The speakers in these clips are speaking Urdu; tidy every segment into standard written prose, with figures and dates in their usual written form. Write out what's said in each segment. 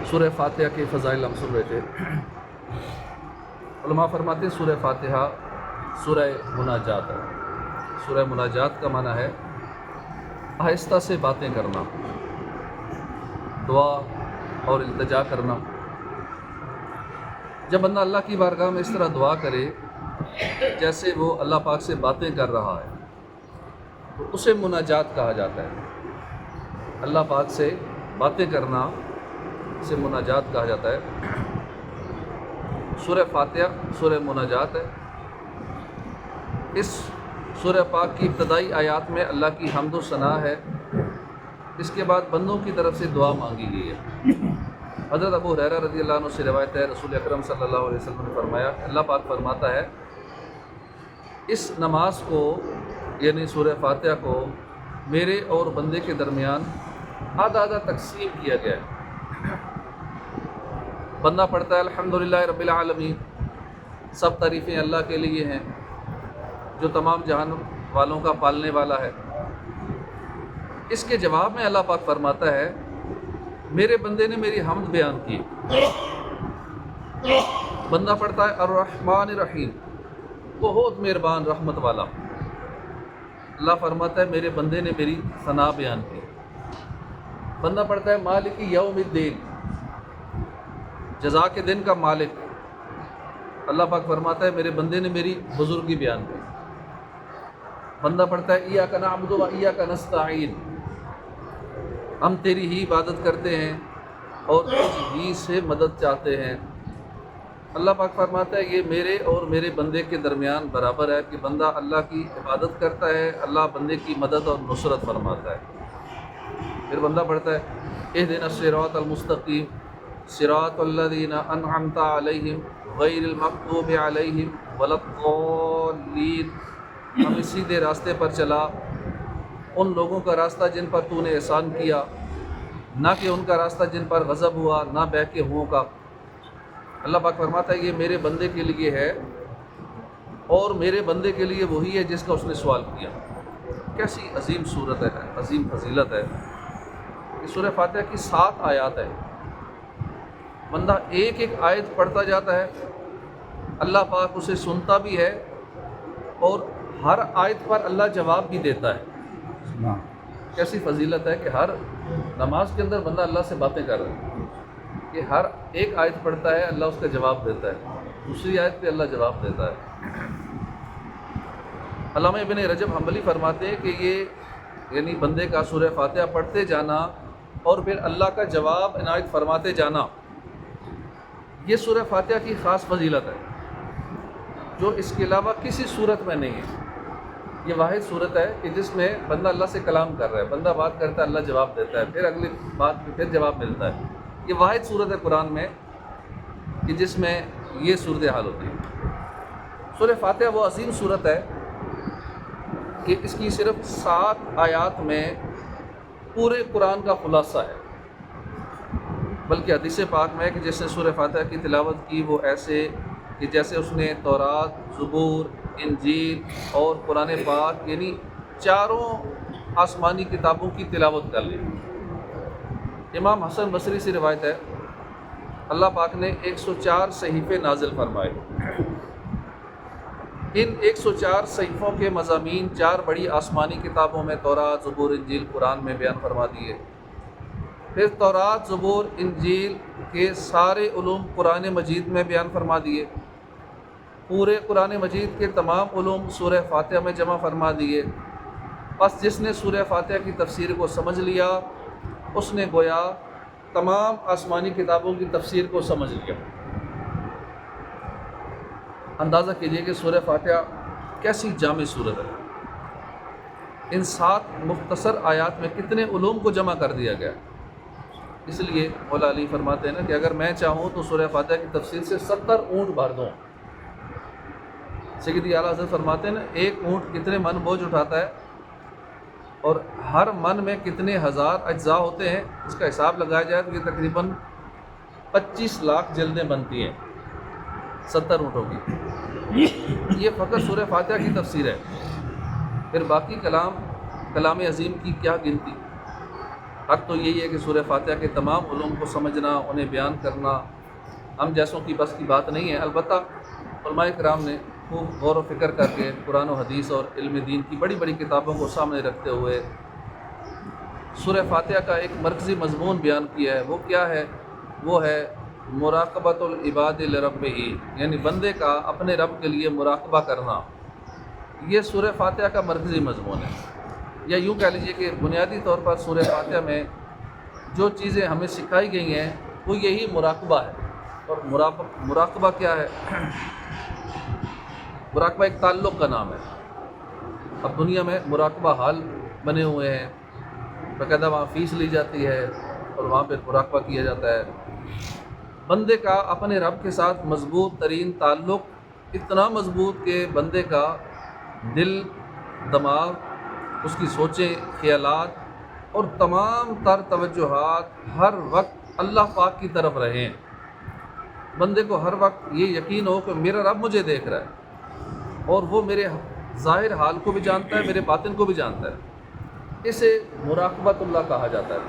سورہ فاتحہ کے فضائل ہم سن رہے تھے۔ علماء فرماتے ہیں سورہ فاتحہ سورہ مناجات ہے۔ سورہ مناجات کا معنی ہے آہستہ سے باتیں کرنا، دعا اور التجا کرنا۔ جب بندہ اللہ کی بارگاہ میں اس طرح دعا کرے جیسے وہ اللہ پاک سے باتیں کر رہا ہے تو اسے مناجات کہا جاتا ہے۔ اللہ پاک سے باتیں کرنا اسے مناجات کہا جاتا ہے۔ سورہ فاتحہ سورہ مناجات ہے۔ اس سورہ پاک کی ابتدائی آیات میں اللہ کی حمد و ثنا ہے، اس کے بعد بندوں کی طرف سے دعا مانگی گئی ہے۔ حضرت ابو ہریرہ رضی اللہ عنہ سے روایت ہے، رسول اکرم صلی اللہ علیہ وسلم نے فرمایا، اللہ پاک فرماتا ہے اس نماز کو یعنی سورہ فاتحہ کو میرے اور بندے کے درمیان آدھا آدھا تقسیم کیا گیا ہے۔ بندہ پڑھتا ہے الحمدللہ رب العالمین، سب تعریفیں اللہ کے لیے ہیں جو تمام جہان والوں کا پالنے والا ہے۔ اس کے جواب میں اللہ پاک فرماتا ہے میرے بندے نے میری حمد بیان کی۔ بندہ پڑھتا ہے الرحمن الرحیم، بہت مہربان رحمت والا۔ اللہ فرماتا ہے میرے بندے نے میری ثنا بیان کی۔ بندہ پڑھتا ہے مالک یوم الدین، جزا کے دن کا مالک۔ اللہ پاک فرماتا ہے میرے بندے نے میری بزرگی بیان کی۔ بندہ پڑھتا ہے ایاک نعبد و ایاک نستعین، ہم تیری ہی عبادت کرتے ہیں اور تجھ ہی سے مدد چاہتے ہیں۔ اللہ پاک فرماتا ہے یہ میرے اور میرے بندے کے درمیان برابر ہے کہ بندہ اللہ کی عبادت کرتا ہے، اللہ بندے کی مدد اور نصرت فرماتا ہے۔ پھر بندہ پڑھتا ہے اہدنا الصراط المستقیم صراط الذین انعمت علیہم غیر المغضوب علیہم ولا الضالین، ہمیں سیدھے راستے پر چلا، ان لوگوں کا راستہ جن پر تو نے احسان کیا، نہ کہ ان کا راستہ جن پر غضب ہوا، نہ بہکے ہوں کا۔ اللہ پاک فرماتا ہے یہ میرے بندے کے لیے ہے اور میرے بندے کے لیے وہی ہے جس کا اس نے سوال کیا۔ کیسی عظیم صورت ہے، عظیم فضیلت ہے۔ یہ سورہ فاتحہ کی 7 آیات ہے۔ بندہ ایک ایک آیت پڑھتا جاتا ہے، اللہ پاک اسے سنتا بھی ہے اور ہر آیت پر اللہ جواب بھی دیتا ہے۔ کیسی فضیلت ہے کہ ہر نماز کے اندر بندہ اللہ سے باتیں کر رہا ہے کہ ہر ایک آیت پڑھتا ہے اللہ اس کا جواب دیتا ہے، دوسری آیت پہ اللہ جواب دیتا ہے۔ علامہ ابن رجب حنبلی فرماتے ہیں کہ یہ یعنی بندے کا سورہ فاتحہ پڑھتے جانا اور پھر اللہ کا جواب عنایت فرماتے جانا، یہ سورہ فاتحہ کی خاص فضیلت ہے جو اس کے علاوہ کسی صورت میں نہیں ہے۔ یہ واحد صورت ہے کہ جس میں بندہ اللہ سے کلام کر رہا ہے، بندہ بات کرتا ہے اللہ جواب دیتا ہے، پھر اگلی بات پہ پھر جواب ملتا ہے۔ یہ واحد صورت ہے قرآن میں کہ جس میں یہ صورتحال ہوتی ہے۔ سورہ فاتحہ وہ عظیم صورت ہے کہ اس کی صرف 7 آیات میں پورے قرآن کا خلاصہ ہے۔ بلکہ حدیث پاک میں ہے کہ جس نے سورہ فاتحہ کی تلاوت کی وہ ایسے کہ جیسے اس نے تورات، زبور، انجیل اور قرآن پاک یعنی 4 آسمانی کتابوں کی تلاوت کر لی۔ امام حسن بصری سے روایت ہے اللہ پاک نے 104 صحیفے نازل فرمائے۔ ان 104 صحیفوں کے مضامین 4 بڑی آسمانی کتابوں میں تورات، زبور، انجیل، قرآن میں بیان فرما دیے۔ پھر تورات، زبور، انجیل کے سارے علوم قرآن مجید میں بیان فرما دیے۔ پورے قرآن مجید کے تمام علوم سورہ فاتحہ میں جمع فرما دیے۔ پس جس نے سورہ فاتحہ کی تفسیر کو سمجھ لیا اس نے گویا تمام آسمانی کتابوں کی تفسیر کو سمجھ لیا۔ اندازہ کیجئے کہ سورہ فاتحہ کیسی جامع صورت ہے۔ ان 7 مختصر آیات میں کتنے علوم کو جمع کر دیا گیا۔ اس لیے مولا علی فرماتے ہیں نا کہ اگر میں چاہوں تو سورہ فاتحہ کی تفسیر سے 70 اونٹ بھر دوں۔ سیدی اعلیٰ حضرت فرماتے ہیں نا ایک اونٹ کتنے من بوجھ اٹھاتا ہے اور ہر من میں کتنے ہزار اجزاء ہوتے ہیں، اس کا حساب لگایا جائے تو یہ تقریباً 25 لاکھ جلدیں بنتی ہیں 70 اونٹوں کی۔ یہ فقط سورہ فاتحہ کی تفسیر ہے، پھر باقی کلام عظیم کی کیا گنتی۔ حق تو یہی ہے کہ سورہ فاتحہ کے تمام علوم کو سمجھنا، انہیں بیان کرنا ہم جیسوں کی بس کی بات نہیں ہے۔ البتہ علماء کرام نے خوب غور و فکر کر کے قرآن و حدیث اور علم دین کی بڑی بڑی کتابوں کو سامنے رکھتے ہوئے سورہ فاتحہ کا ایک مرکزی مضمون بیان کیا ہے۔ وہ کیا ہے؟ وہ ہے مراقبۃ العباد لربہ، یعنی بندے کا اپنے رب کے لیے مراقبہ کرنا۔ یہ سورہ فاتحہ کا مرکزی مضمون ہے، یا یوں کہہ لیجیے کہ بنیادی طور پر سورہ فاتحہ میں جو چیزیں ہمیں سکھائی گئی ہیں وہ یہی مراقبہ ہے۔ اور مراقبہ کیا ہے؟ مراقبہ ایک تعلق کا نام ہے۔ اب دنیا میں مراقبہ حال بنے ہوئے ہیں، باقاعدہ وہاں فیس لی جاتی ہے اور وہاں پہ مراقبہ کیا جاتا ہے۔ بندے کا اپنے رب کے ساتھ مضبوط ترین تعلق، اتنا مضبوط کہ بندے کا دل، دماغ، اس کی سوچیں، خیالات اور تمام تر توجہات ہر وقت اللہ پاک کی طرف رہیں۔ بندے کو ہر وقت یہ یقین ہو کہ میرا رب مجھے دیکھ رہا ہے اور وہ میرے ظاہر حال کو بھی جانتا ہے، میرے باطن کو بھی جانتا ہے۔ اسے مراقبۃ اللہ کہا جاتا ہے۔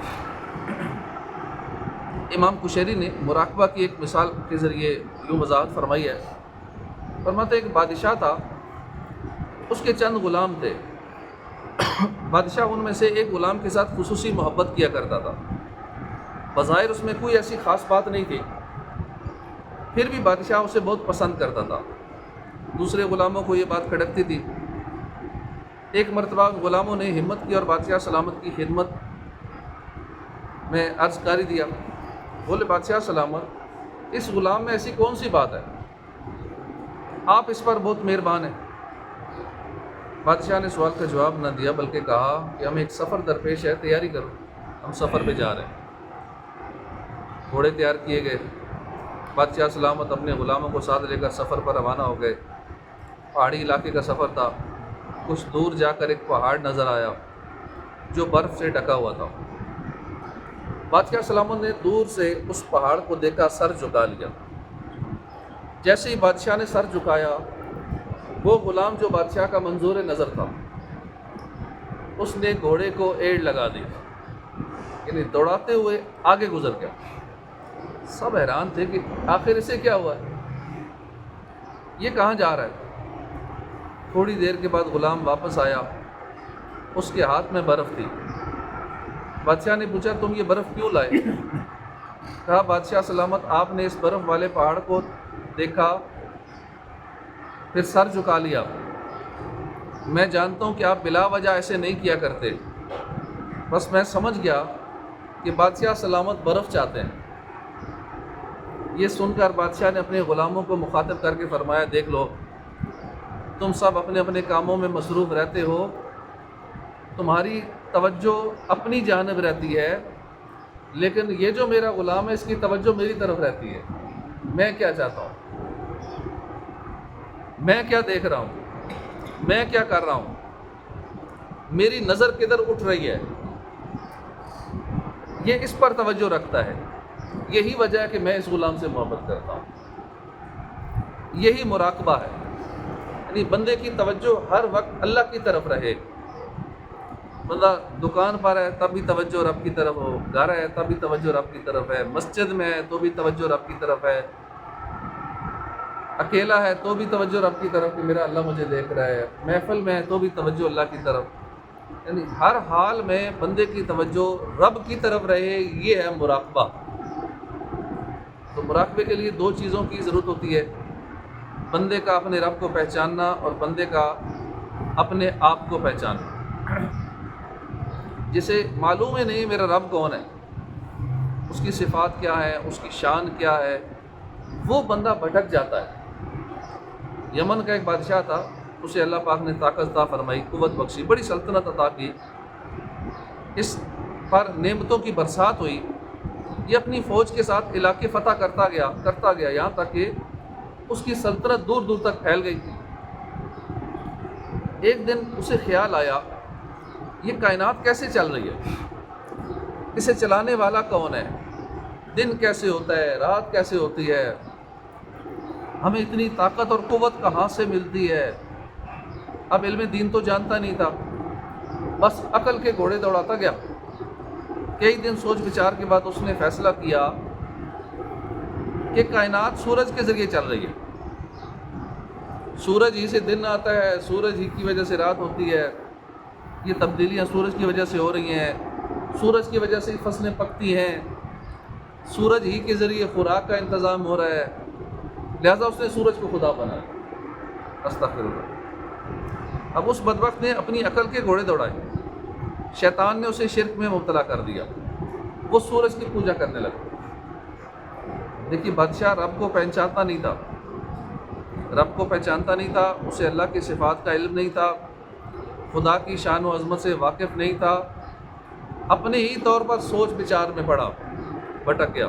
امام کشیری نے مراقبہ کی ایک مثال کے ذریعے یوں وضاحت فرمائی ہے۔ فرماتے ایک بادشاہ تھا، اس کے چند غلام تھے۔ بادشاہ ان میں سے ایک غلام کے ساتھ خصوصی محبت کیا کرتا تھا۔ بظاہر اس میں کوئی ایسی خاص بات نہیں تھی، پھر بھی بادشاہ اسے بہت پسند کرتا تھا۔ دوسرے غلاموں کو یہ بات کھٹکتی تھی۔ ایک مرتبہ غلاموں نے ہمت کی اور بادشاہ سلامت کی خدمت میں عرض کاری دیا۔ بولے بادشاہ سلامت، اس غلام میں ایسی کون سی بات ہے؟ آپ اس پر بہت مہربان ہیں۔ بادشاہ نے سوال کا جواب نہ دیا بلکہ کہا کہ ہم ایک سفر درپیش ہے، تیاری کرو، ہم سفر پہ جا رہے ہیں۔ گھوڑے تیار کیے گئے، بادشاہ سلامت اپنے غلاموں کو ساتھ لے کر سفر پر روانہ ہو گئے۔ پہاڑی علاقے کا سفر تھا۔ کچھ دور جا کر ایک پہاڑ نظر آیا جو برف سے ڈھکا ہوا تھا۔ بادشاہ سلامت نے دور سے اس پہاڑ کو دیکھا، سر جھکا لیا۔ جیسے ہی بادشاہ نے سر جھکایا، وہ غلام جو بادشاہ کا منظور نظر تھا، اس نے گھوڑے کو ایڑ لگا دی، یعنی دوڑاتے ہوئے آگے گزر گیا۔ سب حیران تھے کہ آخر اسے کیا ہوا ہے، یہ کہاں جا رہا ہے۔ تھوڑی دیر کے بعد غلام واپس آیا، اس کے ہاتھ میں برف تھی۔ بادشاہ نے پوچھا تم یہ برف کیوں لائے؟ کہا بادشاہ سلامت، آپ نے اس برف والے پہاڑ کو دیکھا، پھر سر جھکا لیا۔ میں جانتا ہوں کہ آپ بلا وجہ ایسے نہیں کیا کرتے، بس میں سمجھ گیا کہ بادشاہ سلامت برف چاہتے ہیں۔ یہ سن کر بادشاہ نے اپنے غلاموں کو مخاطب کر کے فرمایا دیکھ لو، تم سب اپنے اپنے کاموں میں مصروف رہتے ہو، تمہاری توجہ اپنی جانب رہتی ہے، لیکن یہ جو میرا غلام ہے اس کی توجہ میری طرف رہتی ہے۔ میں کیا چاہتا ہوں، میں کیا دیکھ رہا ہوں، میں کیا کر رہا ہوں، میری نظر کدھر اٹھ رہی ہے، یہ اس پر توجہ رکھتا ہے۔ یہی وجہ ہے کہ میں اس غلام سے محبت کرتا ہوں۔ یہی مراقبہ ہے، یعنی بندے کی توجہ ہر وقت اللہ کی طرف رہے۔ بندہ دکان پر ہے تب بھی توجہ رب کی طرف ہو، گھر ہے تب بھی توجہ رب کی طرف ہے، مسجد میں ہے تو بھی توجہ رب کی طرف ہے، اکیلا ہے تو بھی توجہ رب کی طرف کہ میرا اللہ مجھے دیکھ رہا ہے، محفل میں ہے تو بھی توجہ اللہ کی طرف، یعنی ہر حال میں بندے کی توجہ رب کی طرف رہے، یہ ہے مراقبہ۔ تو مراقبے کے لیے دو چیزوں کی ضرورت ہوتی ہے، بندے کا اپنے رب کو پہچاننا اور بندے کا اپنے آپ کو پہچاننا۔ جسے معلوم ہی نہیں میرا رب کون ہے، اس کی صفات کیا ہے، اس کی شان کیا ہے، وہ بندہ بھٹک جاتا ہے۔ یمن کا ایک بادشاہ تھا، اسے اللہ پاک نے طاقت عطا فرمائی، قوت بخشی، بڑی سلطنت عطا کی، اس پر نعمتوں کی برسات ہوئی۔ یہ اپنی فوج کے ساتھ علاقے فتح کرتا گیا یہاں تک کہ اس کی سلطنت دور دور تک پھیل گئی تھی۔ ایک دن اسے خیال آیا یہ کائنات کیسے چل رہی ہے، اسے چلانے والا کون ہے، دن کیسے ہوتا ہے، رات کیسے ہوتی ہے، ہمیں اتنی طاقت اور قوت کہاں سے ملتی ہے۔ اب علم دین تو جانتا نہیں تھا، بس عقل کے گھوڑے دوڑاتا گیا۔ کئی دن سوچ بچار کے بعد اس نے فیصلہ کیا کہ کائنات سورج کے ذریعے چل رہی ہے، سورج ہی سے دن آتا ہے، سورج ہی کی وجہ سے رات ہوتی ہے، یہ تبدیلیاں سورج کی وجہ سے ہو رہی ہیں، سورج کی وجہ سے فصلیں پکتی ہیں، سورج ہی کے ذریعے خوراک کا انتظام ہو رہا ہے، لہذا اس نے سورج کو خدا بنایا۔ استغفر اللہ۔ اب اس بدبخت نے اپنی عقل کے گھوڑے دوڑائے، شیطان نے اسے شرک میں مبتلا کر دیا، وہ سورج کی پوجا کرنے لگا۔ دیکھیے بادشاہ رب کو پہچانتا نہیں تھا، رب کو پہچانتا نہیں تھا، اسے اللہ کی صفات کا علم نہیں تھا، خدا کی شان و عظمت سے واقف نہیں تھا، اپنے ہی طور پر سوچ بچار میں پڑا، بھٹک گیا۔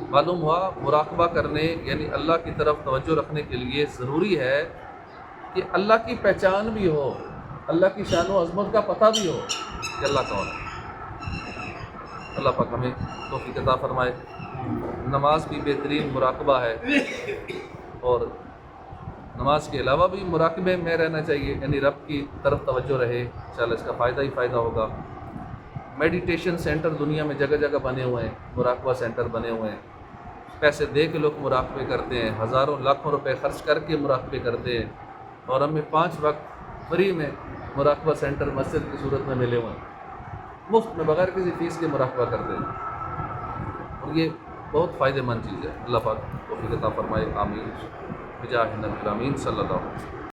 معلوم ہوا مراقبہ کرنے یعنی اللہ کی طرف توجہ رکھنے کے لیے ضروری ہے کہ اللہ کی پہچان بھی ہو، اللہ کی شان و عظمت کا پتہ بھی ہو کہ اللہ کون ہے۔ اللہ پاک ہمیں توفیق عطا فرمائے۔ نماز بھی بہترین مراقبہ ہے، اور نماز کے علاوہ بھی مراقبے میں رہنا چاہیے، یعنی رب کی طرف توجہ رہے، انشاءاللہ اس کا فائدہ ہی فائدہ ہوگا۔ میڈیٹیشن سینٹر دنیا میں جگہ جگہ بنے ہوئے ہیں، مراقبہ سینٹر بنے ہوئے ہیں، پیسے دے کے لوگ مراقبے کرتے ہیں، ہزاروں لاکھوں روپے خرچ کر کے مراقبے کرتے ہیں، اور ہمیں 5 وقت فری میں مراقبہ سینٹر مسجد کی صورت میں ملے ہوئے ہیں، مفت میں بغیر کسی فیس کے مراقبہ کرتے ہیں، اور یہ بہت فائدہ مند چیز ہے۔ اللہ پاک توفیق عطا فرمائے، آمین بجاہ نبی الامین صلی اللہ علیہ وسلم۔